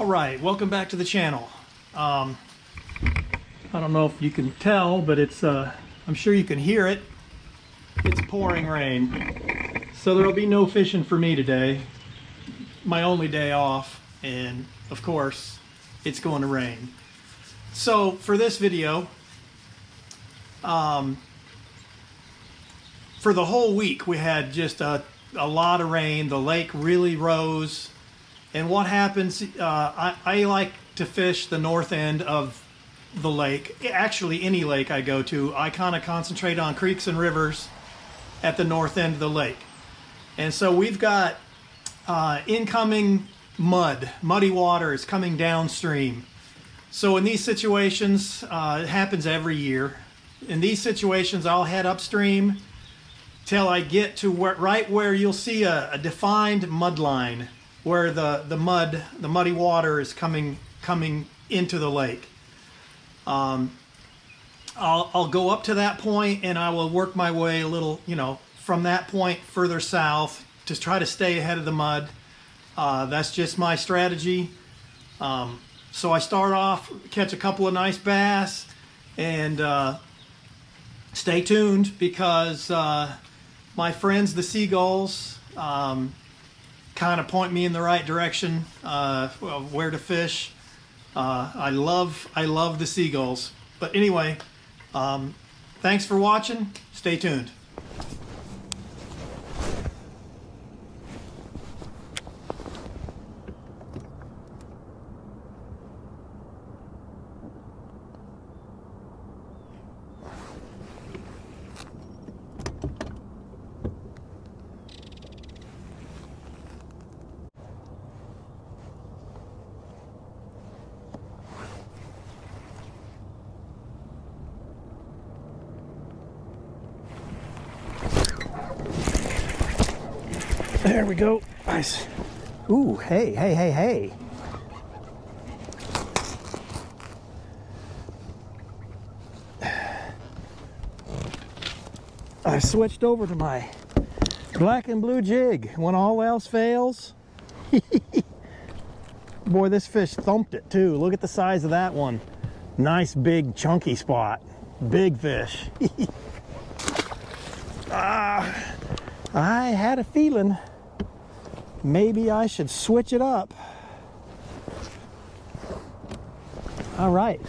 Alright, welcome back to the channel. I don't know if you can tell, but it's I'm sure you can hear it. It's pouring rain. So there'll be no fishing for me today. My only day off, and of course it's going to rain. So for this video, for the whole week we had just a lot of rain. The lake really rose. And what happens, I like to fish the north end of the lake. Actually, any lake I go to, I kind of concentrate on creeks and rivers at the north end of the lake. And so we've got incoming muddy water is coming downstream. So in these situations, it happens every year. In these situations, I'll head upstream till I get to right where you'll see a defined mud line, where the muddy water is coming into the lake. I'll go up to that point and I will work my way a little, from that point further south to try to stay ahead of the mud. That's just my strategy. So I start off, catch a couple of nice bass, and stay tuned because my friends, the seagulls, kind of point me in the right direction where to fish. I love the seagulls. But anyway, thanks for watching. Stay tuned. There we go. Nice. Ooh, hey. I switched over to my black and blue jig when all else fails. Boy, this fish thumped it too. Look at the size of that one. Nice big chunky spot. Big fish. I had a feeling maybe I should switch it up. All right,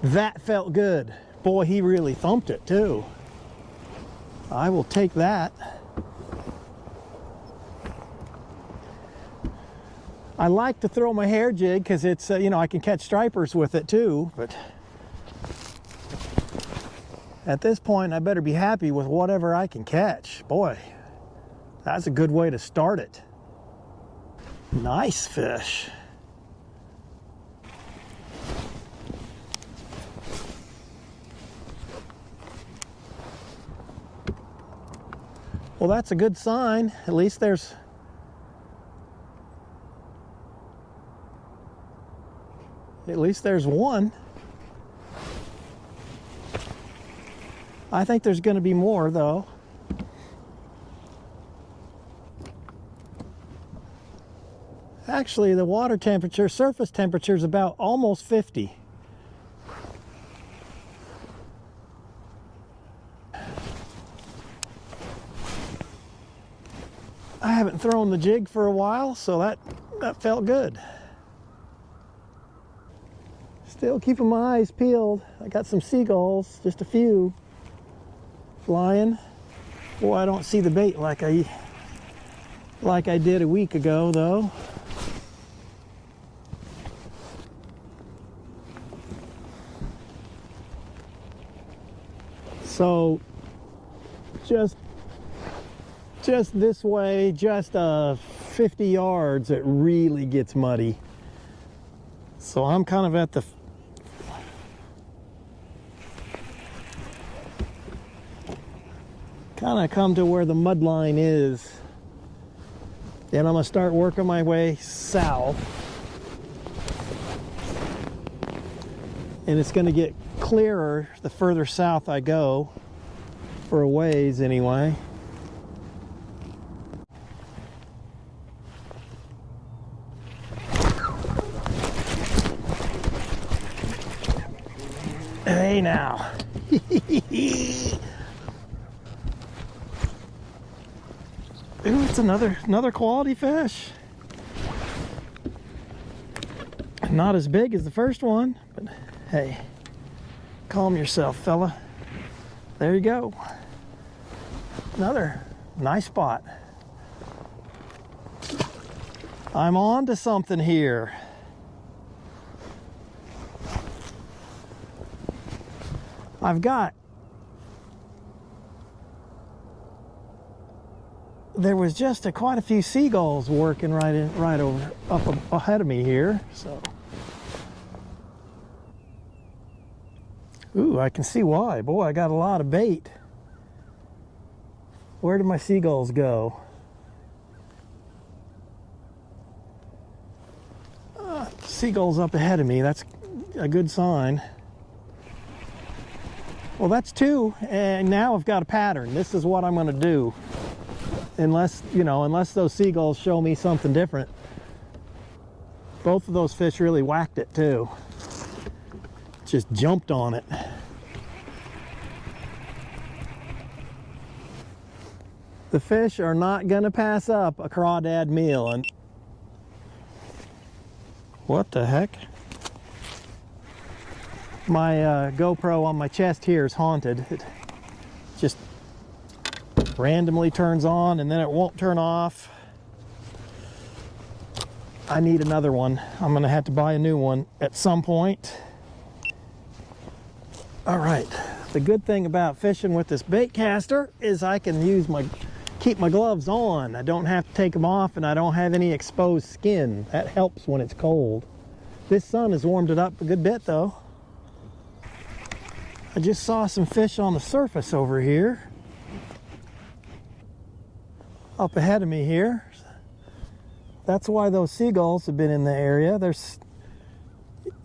that felt good. Boy, he really thumped it too. I will take that. I like to throw my hair jig because it's, I can catch stripers with it too, but at this point I better be happy with whatever I can catch. Boy, that's a good way to start it. Nice fish. Well, that's a good sign. At least there's one. I think there's going to be more though. Actually, the water temperature, surface temperature is about almost 50. I haven't thrown the jig for a while, so that felt good. Still keeping my eyes peeled. I got some seagulls, just a few, flying. Boy, I don't see the bait like I did a week ago, though. So just this way, just 50 yards, it really gets muddy. So I'm kind of at the come to where the mud line is. Then I'm gonna start working my way south. And it's gonna get clearer the further south I go, for a ways anyway. Hey now. Ooh, it's another quality fish. Not as big as the first one, but hey, calm yourself, fella. There you go. Another nice spot. I'm on to something here. There was just quite a few seagulls working right over up ahead of me here. So, ooh, I can see why. Boy, I got a lot of bait. Where did my seagulls go? Seagulls up ahead of me. That's a good sign. Well, that's two, and now I've got a pattern. This is what I'm going to do. Unless those seagulls show me something different. Both of those fish really whacked it too. Just jumped on it. The fish are not going to pass up a crawdad meal. And what the heck? My GoPro on my chest here is haunted. It just randomly turns on and then it won't turn off. I need another one. I'm gonna have to buy a new one at some point. All right, the good thing about fishing with this bait caster is I can keep my gloves on. I don't have to take them off, and I don't have any exposed skin. That helps when it's cold. This sun has warmed it up a good bit though. I just saw some fish on the surface over here. Up ahead of me here. That's why those seagulls have been in the area. There's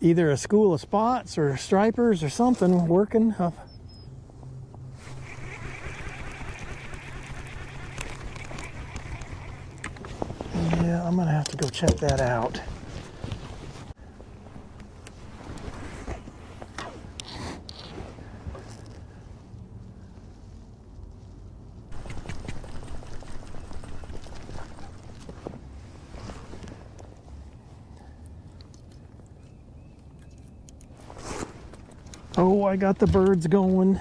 either a school of spots or stripers or something working up. Yeah, I'm gonna have to go check that out. Oh, I got the birds going.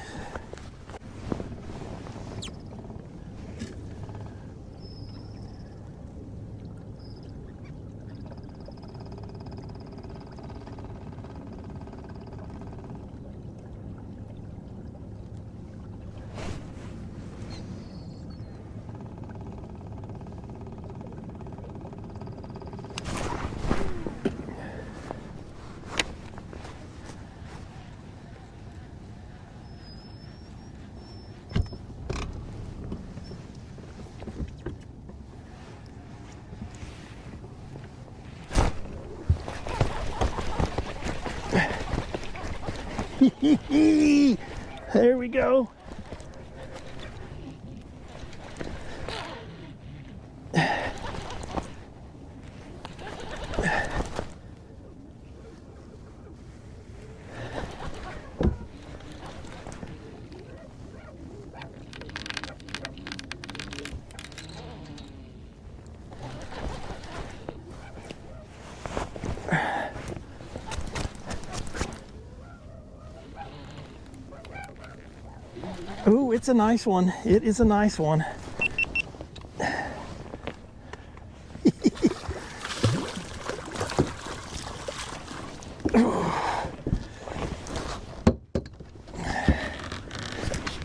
There we go. Ooh, it's a nice one. It is a nice one.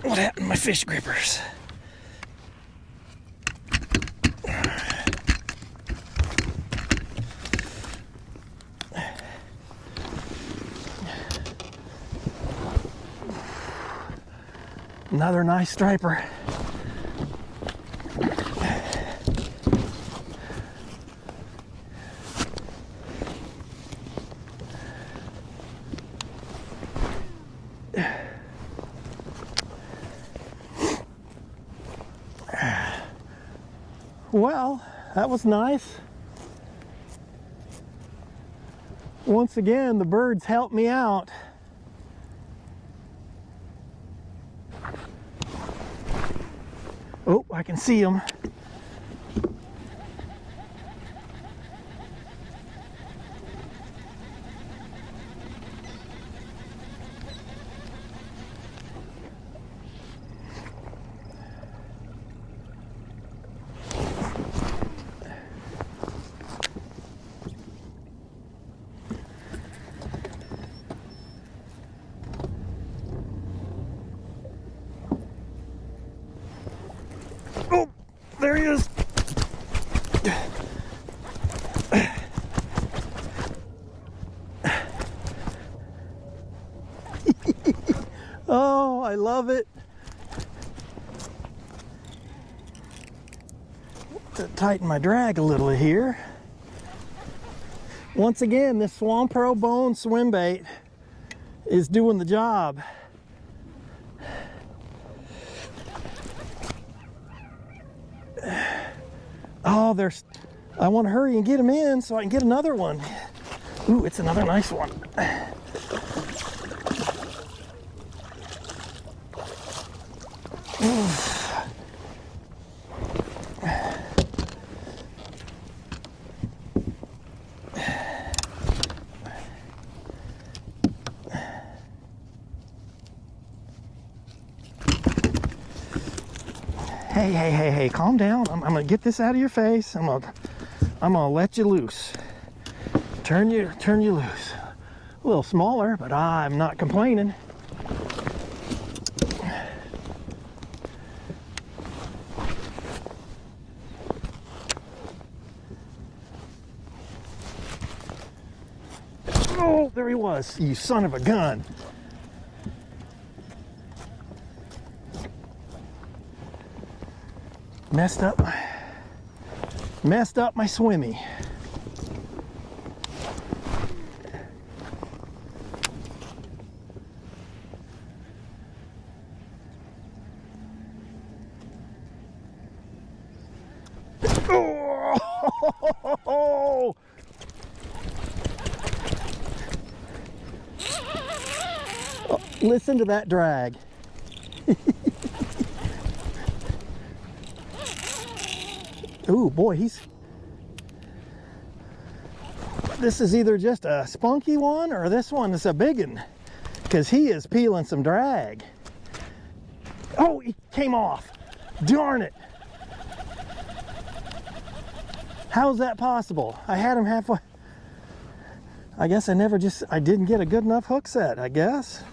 What happened to my fish grippers? Another nice striper. Well, that was nice. Once again, the birds helped me out. Oh, I can see them. Oh, there he is. Oh, I love it. To tighten my drag a little here. Once again, this Swamp Pro Bone swim bait is doing the job. Oh, I want to hurry and get him in so I can get another one. Ooh, it's another nice one. Hey, calm down. I'm gonna get this out of your face. I'm gonna let you loose. Turn you loose. A little smaller, but I'm not complaining. Oh, there he was, you son of a gun. Messed up my swimmy. Oh! Oh, listen to that drag. Ooh, boy, this is either just a spunky one or this one is a big one, because he is peeling some drag. Oh, he came off. Darn it. How is that possible? I had him halfway. I guess I didn't get a good enough hook set, I guess.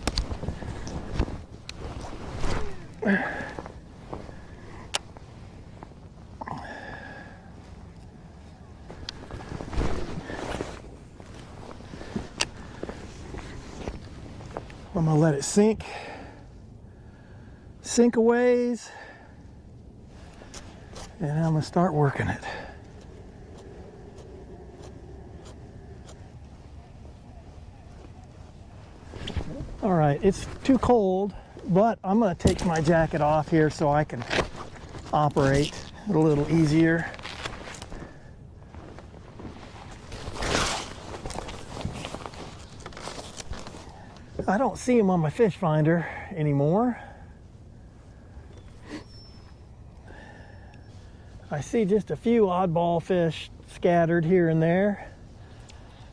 I'm gonna let it sink a ways, and I'm gonna start working it. All right, it's too cold, but I'm gonna take my jacket off here so I can operate a little easier. I don't see them on my fish finder anymore. I see just a few oddball fish scattered here and there.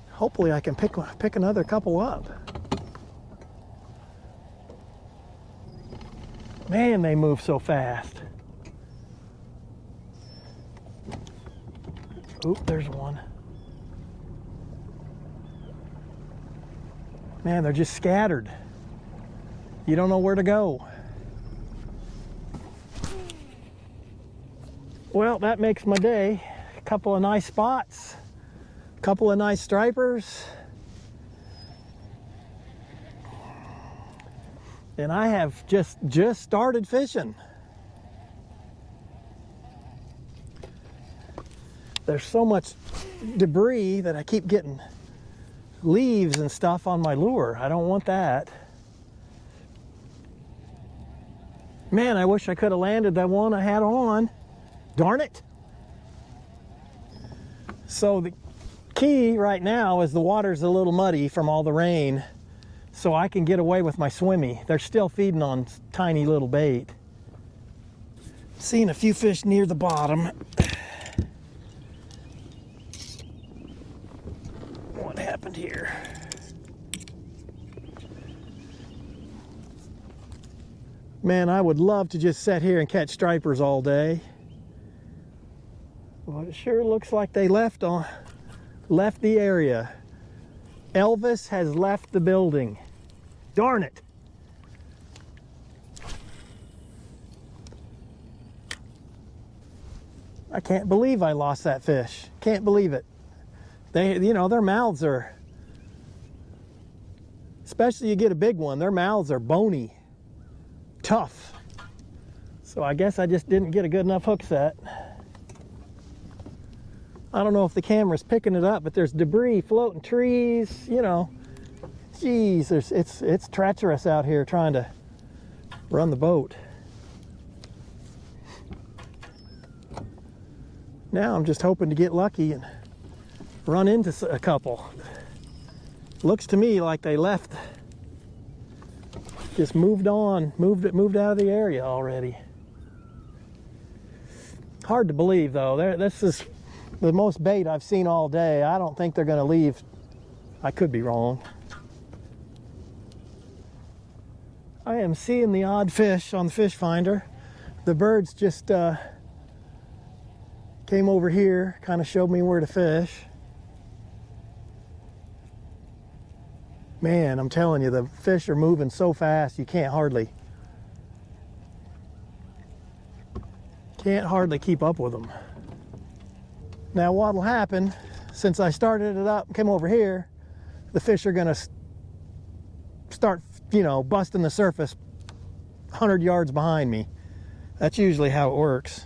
Hopefully I can pick another couple up. Man, they move so fast. Oop, there's one. Man, they're just scattered. You don't know where to go. Well, that makes my day. A couple of nice spots, a couple of nice stripers. And I have just started fishing. There's so much debris that I keep getting leaves and stuff on my lure. I don't want that. Man, I wish I could have landed that one I had on. Darn it. So the key right now is the water's a little muddy from all the rain, so I can get away with my swimmy. They're still feeding on tiny little bait. Seeing a few fish near the bottom. What happened here? Man, I would love to just sit here and catch stripers all day. Well, it sure looks like they left the area. Elvis has left the building. Darn it. I can't believe I lost that fish. Can't believe it. They, you know, their mouths are, especially you get a big one, their mouths are bony, tough. So I guess I just didn't get a good enough hook set. I don't know if the camera's picking it up, but there's debris, floating trees, you know. Geez, it's treacherous out here trying to run the boat. Now I'm just hoping to get lucky and run into a couple. Looks to me like they left, just moved on, moved out of the area already. Hard to believe though. This is the most bait I've seen all day. I don't think they're gonna leave. I could be wrong. I am seeing the odd fish on the fish finder. The birds just came over here, kind of showed me where to fish. Man, I'm telling you, the fish are moving so fast you can't hardly keep up with them. Now what'll happen, since I started it up and came over here, the fish are gonna start, you know, busting the surface 100 yards behind me. That's usually how it works.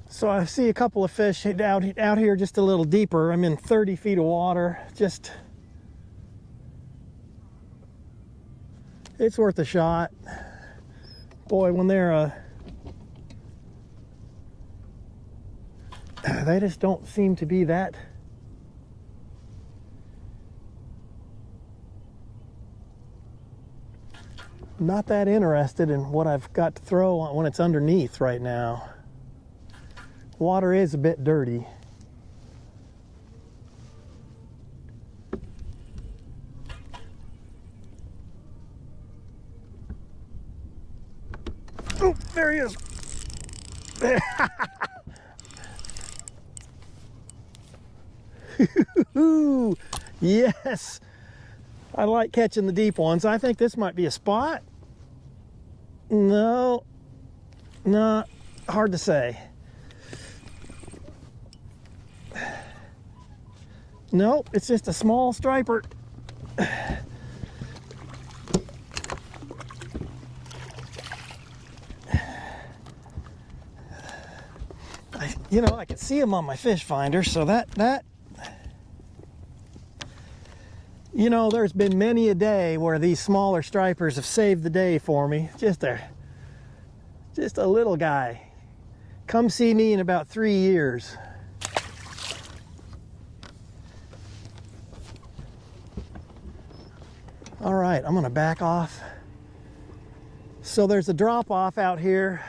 So I see a couple of fish out here just a little deeper. I'm in 30 feet of water. Just, it's worth a shot. Boy, when they're, they just don't seem to be that. Not that interested in what I've got to throw when it's underneath right now. Water is a bit dirty. Oh, there he is. Yes. I like catching the deep ones. I think this might be a spot. No, hard to say. Nope, it's just a small striper. You know, I can see them on my fish finder, so that you know, there's been many a day where these smaller stripers have saved the day for me. Just a little guy. Come see me in about 3 years. All right, I'm gonna back off. So there's a drop off out here.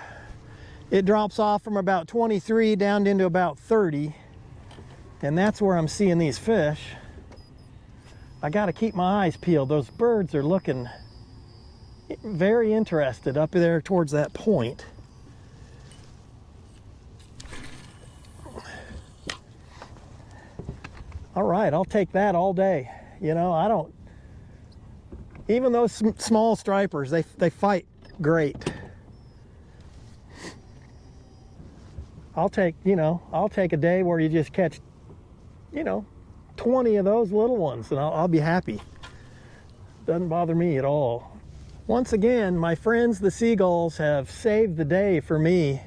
It drops off from about 23 down into about 30. And that's where I'm seeing these fish. I gotta keep my eyes peeled. Those birds are looking very interested up there towards that point. All right, I'll take that all day. You know, I don't, even those small stripers, they fight great. I'll take a day where you just catch, 20 of those little ones, and I'll be happy. Doesn't bother me at all. Once again, my friends, the seagulls, have saved the day for me.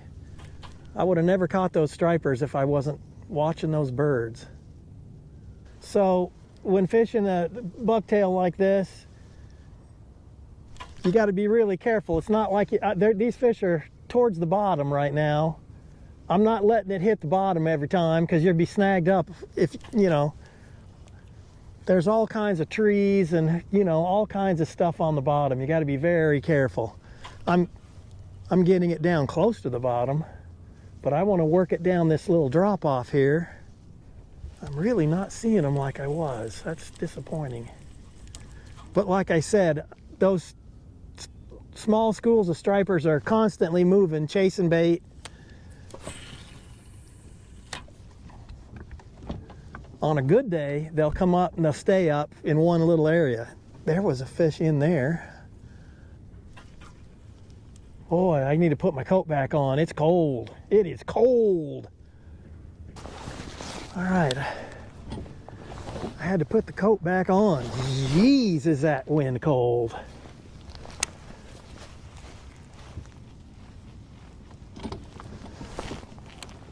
I would have never caught those stripers if I wasn't watching those birds. So when fishing a bucktail like this, you got to be really careful. It's not like these fish are towards the bottom right now. I'm not letting it hit the bottom every time because you'll be snagged up if, you know, there's all kinds of trees and, you know, all kinds of stuff on the bottom. You got to be very careful. I'm getting it down close to the bottom, but I want to work it down this little drop off here. I'm really not seeing them like I was. That's disappointing. But like I said, those small schools of stripers are constantly moving, chasing bait. On a good day, they'll come up and they'll stay up in one little area. There was a fish in there. Boy, I need to put my coat back on. It's cold. It is cold. All right. I had to put the coat back on. Jeez, is that wind cold.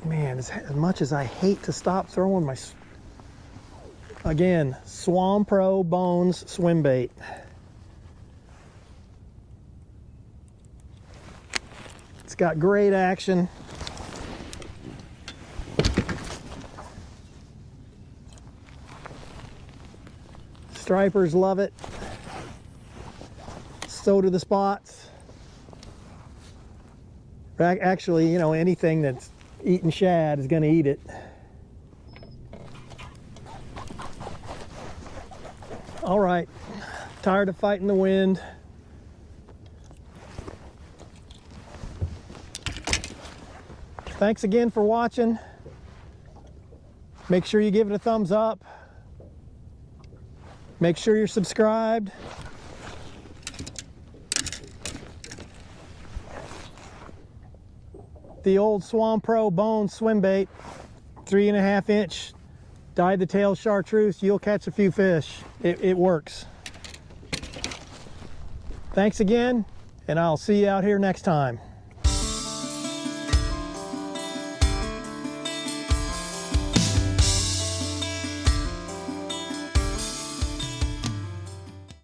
Man, as much as I hate to stop throwing my... Again, SwamPro Bones swim bait. It's got great action. Stripers love it. So do the spots. Actually, you know, anything that's eating shad is going to eat it. All right, tired of fighting the wind. Thanks again for watching. Make sure you give it a thumbs up. Make sure you're subscribed. The old SwamPro Bone swim bait, 3.5 inch. Dyed the tail chartreuse, you'll catch a few fish. It works. Thanks again, and I'll see you out here next time.